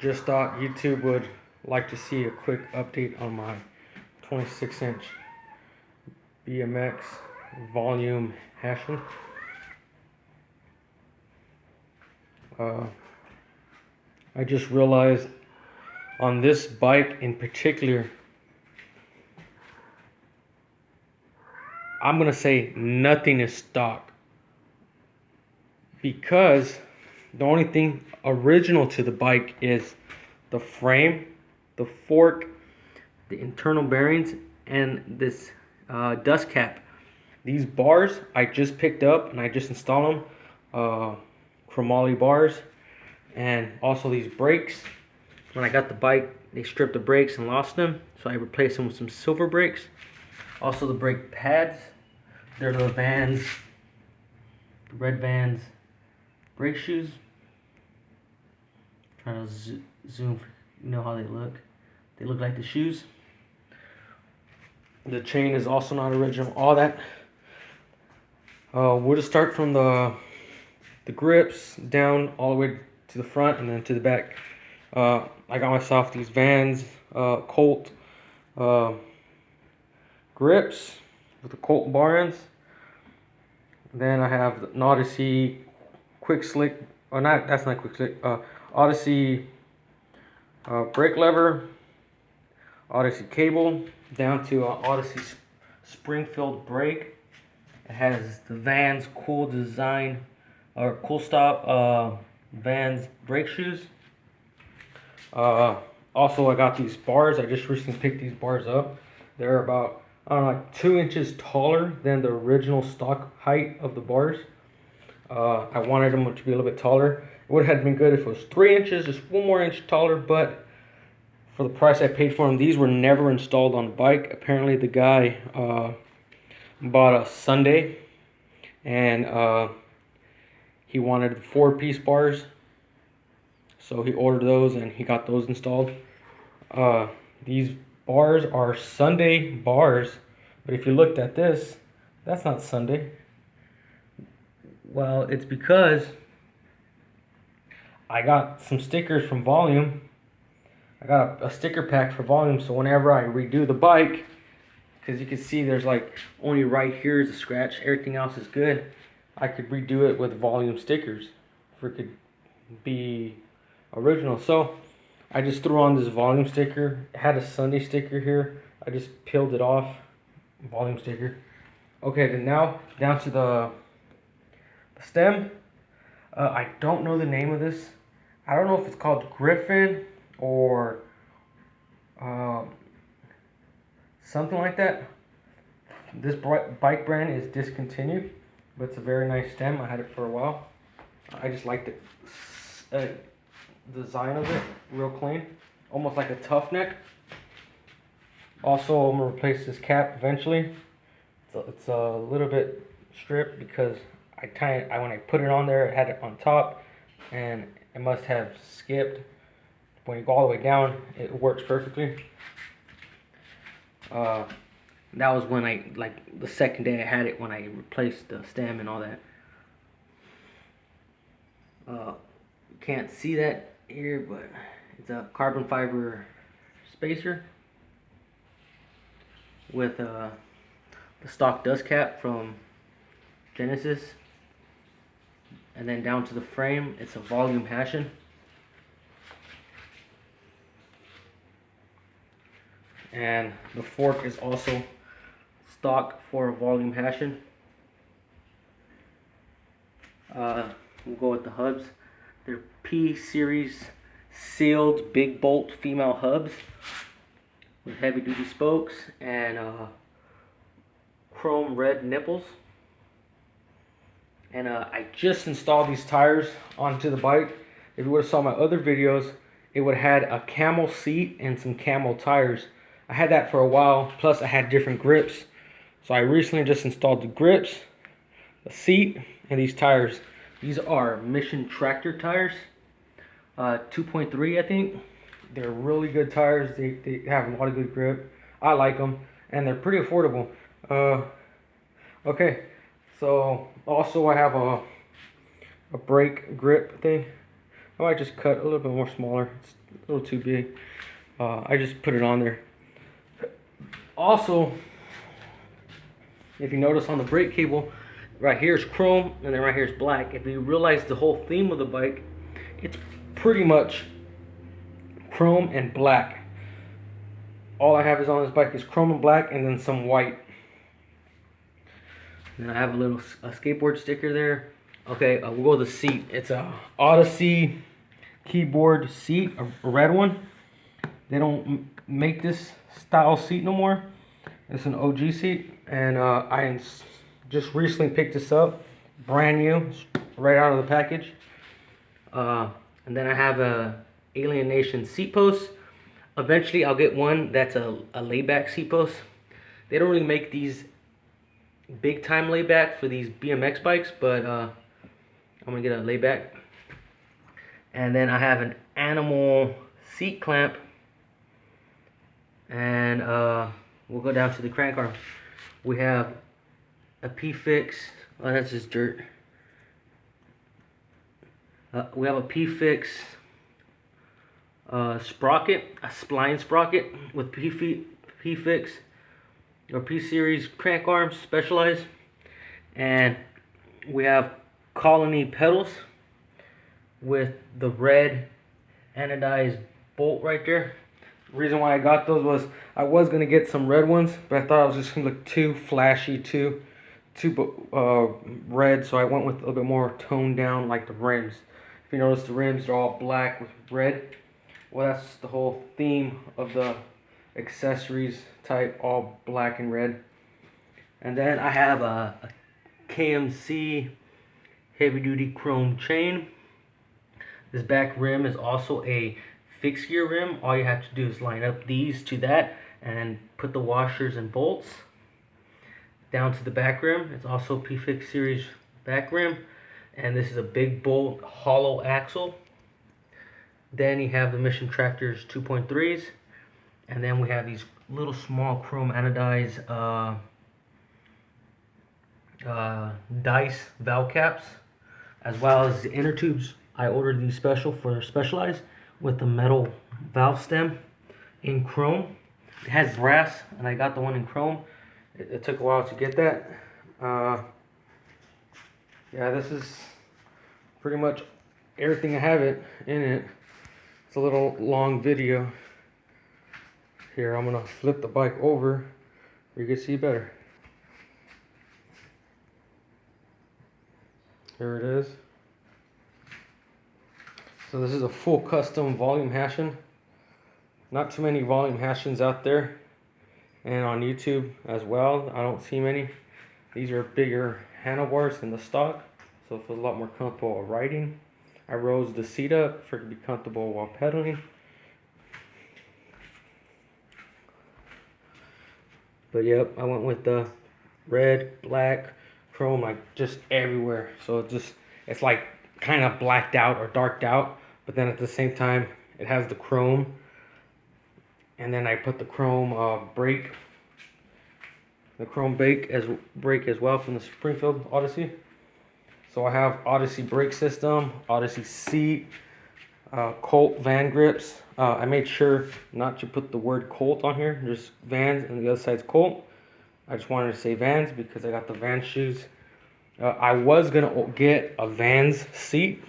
Just thought YouTube would like to see a quick update on my 26-inch BMX volume hessian. I just realized on this bike in particular, I'm gonna say nothing is stock, because the only thing original to the bike is the frame, the fork, the internal bearings, and this dust cap. These bars I just picked up and I just installed them, chromoly bars, and also these brakes. When I got the bike, they stripped the brakes and lost them, so I replaced them with some silver brakes. Also the brake pads, they're the Vans, the red Vans brake shoes. Trying to zoom, you know how they look. They look like the shoes. The chain is also not original. All that. We'll just start from the grips down all the way to the front and then to the back. I got myself these Vans Colt grips with the Colt bar ends. Then I have an Odyssey quick slick, or not, that's not quick slick, Odyssey brake lever, Odyssey cable, down to Odyssey spring-filled brake. It has the Vans Cool Design, or Cool Stop Vans brake shoes. Also, I got these bars. I just recently picked these bars up. They're about, I don't know, like 2 inches taller than the original stock height of the bars. I wanted them to be a little bit taller. It would have been good if it was 3 inches, just 1 more inch taller, but for the price I paid for them, these were never installed on the bike. Apparently the guy bought a Sunday, and he wanted 4-piece bars, so he ordered those and he got those installed. These bars are Sunday bars, but if you looked at this, that's not Sunday. Well, it's because I got some stickers from Volume. I got a sticker pack for Volume, so whenever I redo the bike, because you can see there's like only right here is a scratch, everything else is good, I could redo it with Volume stickers for it could be original. So I just threw on this Volume sticker. It had a Sunday sticker here. I just peeled it off. Volume sticker. Okay, then now down to the stem. I don't know the name of this. I don't know if it's called Griffin or something like that. This bike brand is discontinued, but it's a very nice stem. I had it for a while. I just liked the design of it, real clean, almost like a tough neck. Also, I'm gonna replace this cap eventually. It's a little bit stripped because when I put it on there, it had it on top, and it must have skipped. When you go all the way down, it works perfectly. That was when like the second day I had it, when I replaced the stem and all that. You can't see that here, but it's a carbon fiber spacer with the stock dust cap from Genesis, and then down to the frame, it's a Volume hessian. And the fork is also stock for a Volume hessian. We'll go with the hubs. They're P series sealed big bolt female hubs with heavy duty spokes and chrome red nipples. And I just installed these tires onto the bike. If you would have saw my other videos, it would have had a camel seat and some camel tires. I had that for a while, plus I had different grips. So I recently just installed the grips, the seat, and these tires. These are Mission Tractor tires, 2.3 I think. They're really good tires. They have a lot of good grip. I like them, and they're pretty affordable. Okay, so also I have a brake grip thing. I might just cut a little bit more smaller. a little too big. I just put it on there. Also, if you notice on the brake cable, right here is chrome and then right here is black. If you realize the whole theme of the bike, it's pretty much chrome and black. All I have is on this bike is chrome and black and then some white. And I have a skateboard sticker there. Okay, we'll go to the seat. It's a Odyssey keyboard seat, a red one. They don't make this style seat no more. It's an OG seat, and I just recently picked this up, brand new, right out of the package. And then I have a Alien Nation seat post. Eventually I'll get one that's a layback seat post. They don't really make these big time layback for these BMX bikes, but I'm gonna get a layback. And then I have an animal seat clamp, and we'll go down to the crank arm. We have a P-Fix. Oh, that's just dirt. We have a P-Fix sprocket, a spline sprocket with P-Fix or P-Series crank arms, specialized. And we have Colony pedals with the red anodized bolt right there. The reason why I got those was I was going to get some red ones, but I thought it was just going to look too flashy, too red, so I went with a little bit more toned down, like the rims. If you notice, the rims are all black with red. Well, that's the whole theme of the accessories type, all black and red. And then I have a KMC heavy duty chrome chain. This back rim is also a fixed gear rim. All you have to do is line up these to that and put the washers and bolts down to the back rim. It's also P-Fix series back rim, and this is a big bolt hollow axle. Then you have the Mission Tractors 2.3s, and then we have these little small chrome anodized dice valve caps, as well as the inner tubes. I ordered these specialized with the metal valve stem in chrome. It has brass, and I got the one in chrome. It took a while to get that. Yeah, this is pretty much everything I have in it. It's a little long video. Here, I'm gonna flip the bike over so you can see better. Here it is. So this is a full custom volume hessian. Not too many volume hessians out there, and on YouTube as well. I don't see many. These are bigger handlebars than the stock, so it feels a lot more comfortable while riding. I rose the seat up for it to be comfortable while pedaling. But yep, I went with the red, black, chrome, like just everywhere. So it's like kind of blacked out or darked out, but then at the same time it has the chrome. And then I put the chrome brake, brake as well from the Springfield Odyssey. So I have Odyssey brake system, Odyssey seat, Colt van grips. I made sure not to put the word Colt on here, just Vans, and the other side's Colt. I just wanted to say Vans because I got the Vans shoes. I was gonna get a Vans seat,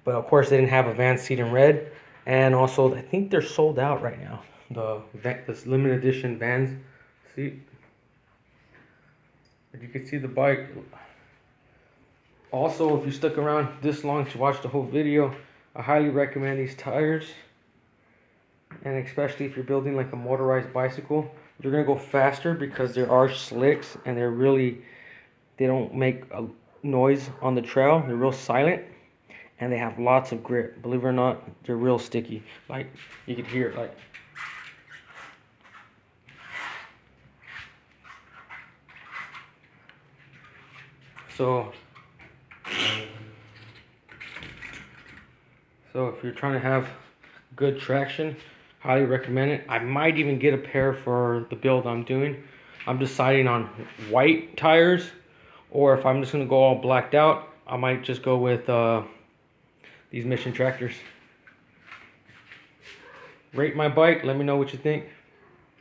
but of course they didn't have a Vans seat in red, and also I think they're sold out right now. This limited edition Vans seat. But you can see the bike. Also, if you stuck around this long to watch the whole video, I highly recommend these tires. And especially if you're building like a motorized bicycle, you're gonna go faster because there are slicks and they don't make a noise on the trail. They're real silent and they have lots of grip. Believe it or not, they're real sticky. Like you could hear it like. So if you're trying to have good traction, highly recommend it. I might even get a pair for the build I'm doing. I'm deciding on white tires, or if I'm just going to go all blacked out, I might just go with these Mission Tractors. rate my bike. Let me know what you think.